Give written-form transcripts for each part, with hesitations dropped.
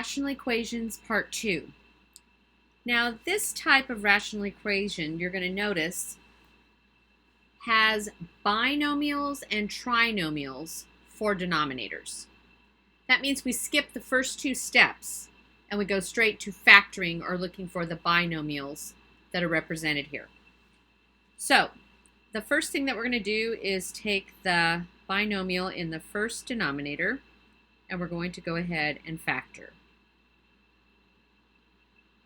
Rational equations, part 2. Now, this type of rational equation, you're going to notice, has binomials and trinomials for denominators. That means we skip the first two steps and we go straight to factoring or looking for the binomials that are represented here. So, the first thing that we're going to do is take the binomial in the first denominator and we're going to go ahead and factor.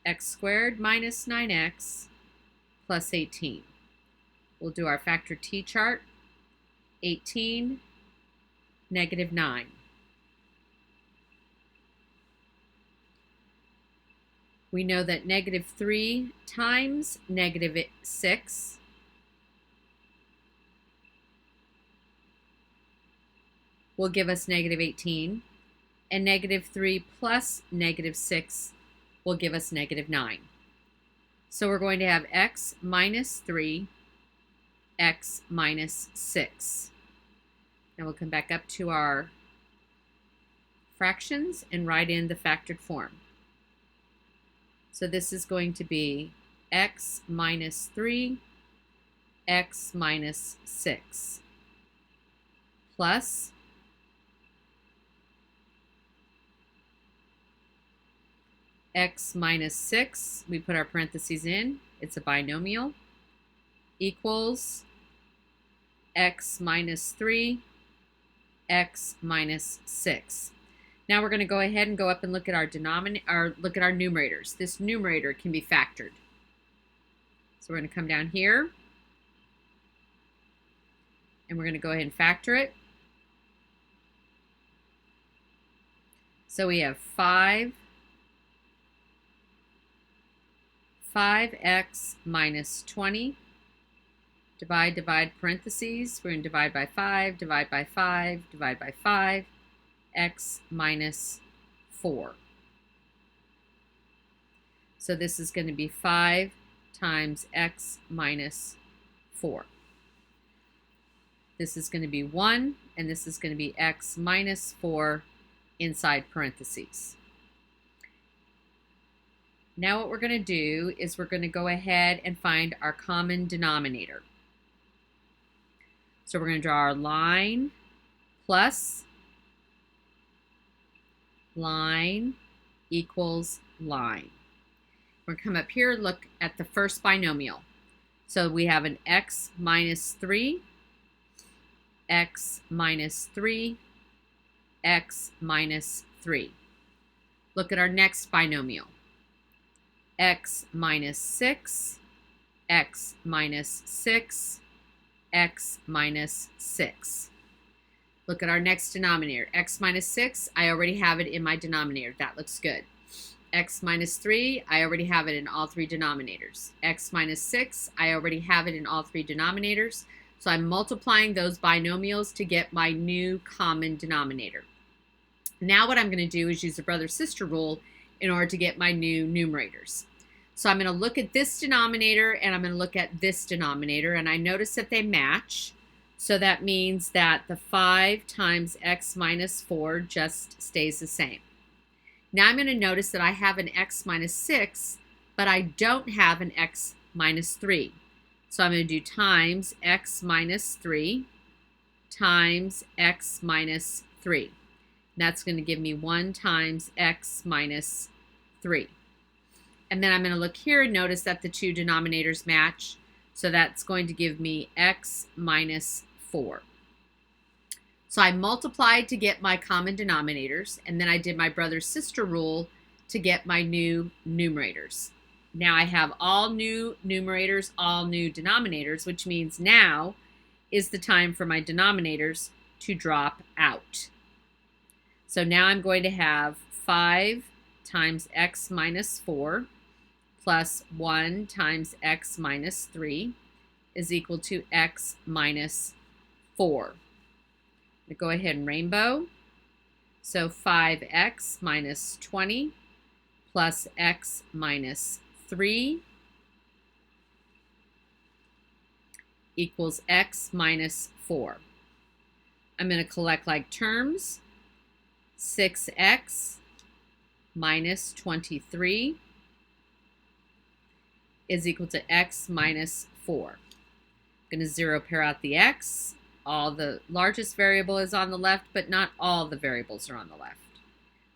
X squared minus 9x plus 18. We'll do our factor T chart. 18, negative 9. We know that negative 3 times negative 6 will give us negative 18, and negative 3 plus negative 6 will give us negative 9. So we're going to have x minus 3, x minus 6. Now we'll come back up to our fractions and write in the factored form. So this is going to be x minus 3, x minus 6, plus x minus 6, we put our parentheses in, it's a binomial, equals x minus 3, x minus 6. Now we're going to go ahead and go up and look at our look at our numerators. This numerator can be factored. So we're going to come down here and we're going to go ahead and factor it. So we have 5x minus 20, divide, parentheses, we're going to divide by 5, divide by 5, divide by 5, x minus 4. So this is going to be 5 times x minus 4. This is going to be 1, and this is going to be x minus 4 inside parentheses. Now what we're going to do is we're going to go ahead and find our common denominator. So we're going to draw our line plus line equals line. We're going to come up here and look at the first binomial. So we have an x minus 3, x minus 3, x minus 3. Look at our next binomial. X minus 6, x minus 6, x minus 6. Look at our next denominator. X minus 6, I already have it in my denominator. That looks good. X minus 3, I already have it in all three denominators. X minus 6, I already have it in all three denominators. So I'm multiplying those binomials to get my new common denominator. Now what I'm going to do is use the brother-sister rule in order to get my new numerators. So I'm going to look at this denominator and I'm going to look at this denominator, and I notice that they match. So that means that the 5 times x minus 4 just stays the same. Now I'm going to notice that I have an x minus 6, but I don't have an x minus 3. So I'm going to do times x minus 3 times x minus 3. That's going to give me 1 times x minus 3. And then I'm going to look here and notice that the two denominators match. So that's going to give me x minus 4. So I multiplied to get my common denominators, and then I did my brother-sister rule to get my new numerators. Now I have all new numerators, all new denominators, which means now is the time for my denominators to drop out. So now I'm going to have 5 times x minus 4 plus 1 times x minus 3 is equal to x minus 4. I'm going to go ahead and rainbow. So 5x minus 20 plus x minus 3 equals x minus 4. I'm going to collect like terms. 6x minus 23 is equal to x minus 4. I'm going to zero pair out the x. All the largest variable is on the left, but not all the variables are on the left.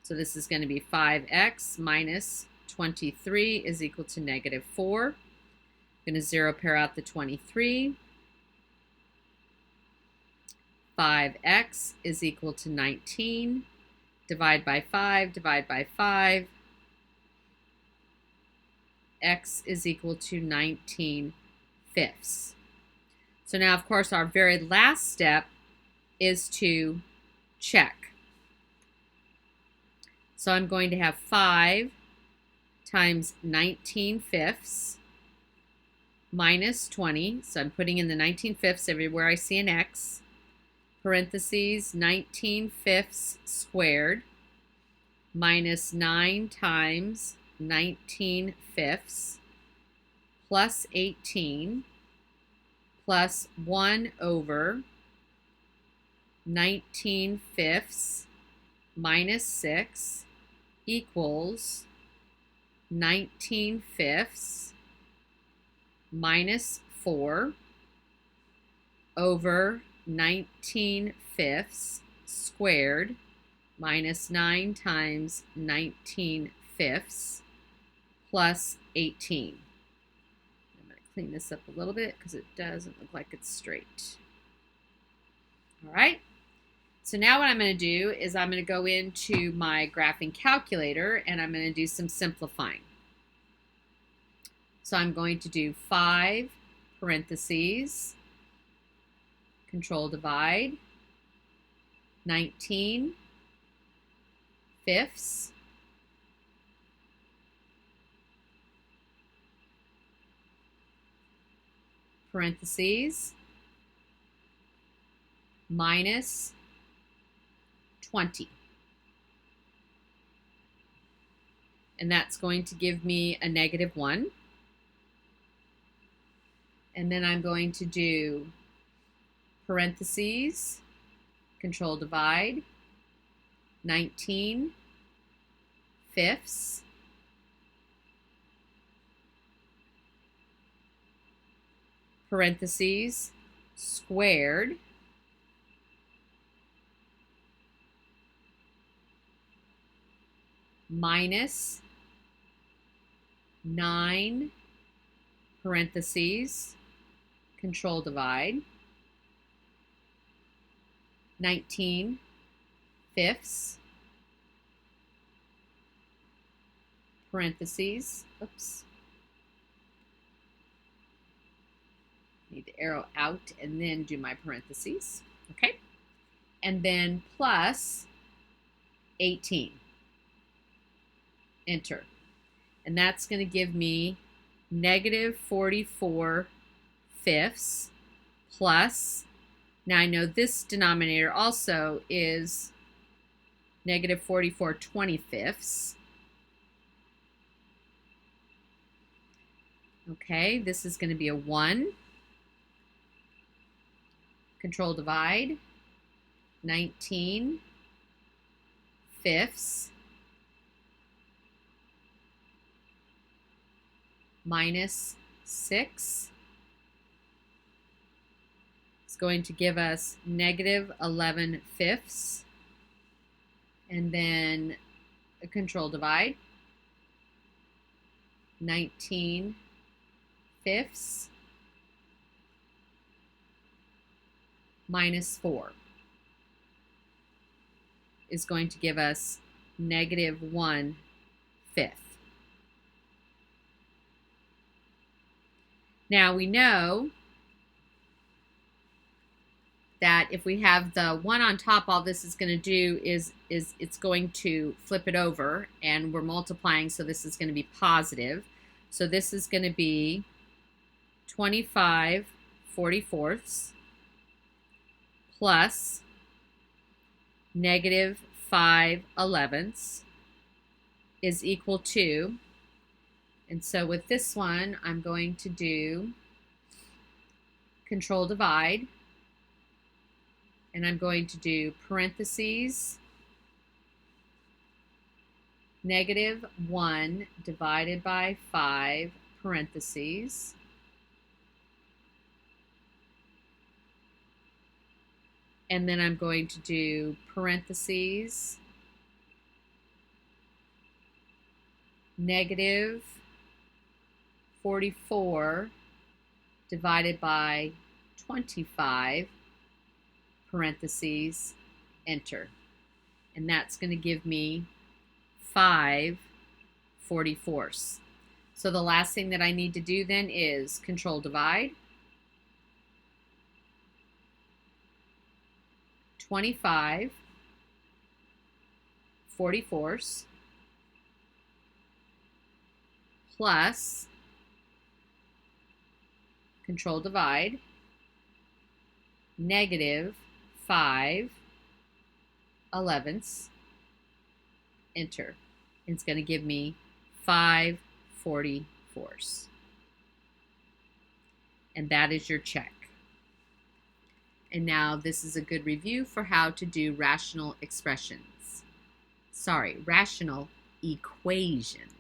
So this is going to be 5x minus 23 is equal to negative 4. I'm going to zero pair out the 23. 5x is equal to 19. Divide by 5, divide by 5. X is equal to 19 fifths. So now, of course, our very last step is to check. So I'm going to have 5 times 19 fifths minus 20. So I'm putting in the 19 fifths everywhere I see an X. Parentheses 19 fifths squared minus 9 times 19 fifths plus 18 plus 1 over 19 fifths minus 6 equals 19 fifths minus 4 over 19 fifths squared minus 9 times 19 fifths plus 18. I'm going to clean this up a little bit because it doesn't look like it's straight. All right. So now what I'm going to do is I'm going to go into my graphing calculator and I'm going to do some simplifying. So I'm going to do 5 parentheses, control divide, 19 fifths parentheses minus 20. And that's going to give me a negative 1. And then I'm going to do parentheses, control divide, 19 fifths parentheses squared minus 9 parentheses, control divide, 19 fifths parentheses, oops, need to arrow out and then do my parentheses, okay, and then plus 18, enter, and that's going to give me negative 44 fifths plus, now I know this denominator also is negative 44 25ths. Okay, this is going to be a 1. Control divide, 19 fifths minus 6 is going to give us negative 11 fifths. And then a control divide, 19 fifths minus 4 is going to give us negative 1 fifth. Now we know that if we have the 1 on top, all this is going to do is it's going to flip it over, and we're multiplying, so this is going to be positive. So this is going to be 25 44ths plus negative 5 11ths is equal to, and so with this one, I'm going to do control divide, and I'm going to do parentheses negative 1 divided by 5 parentheses and then I'm going to do parentheses negative 44 divided by 25 parentheses enter, and that's going to give me 5/44. So the last thing that I need to do then is control divide. 25/44 plus control divide negative 5/11 enter. It's going to give me 5/44. And that is your check. And now this is a good review for how to do rational expressions. Sorry, rational equations.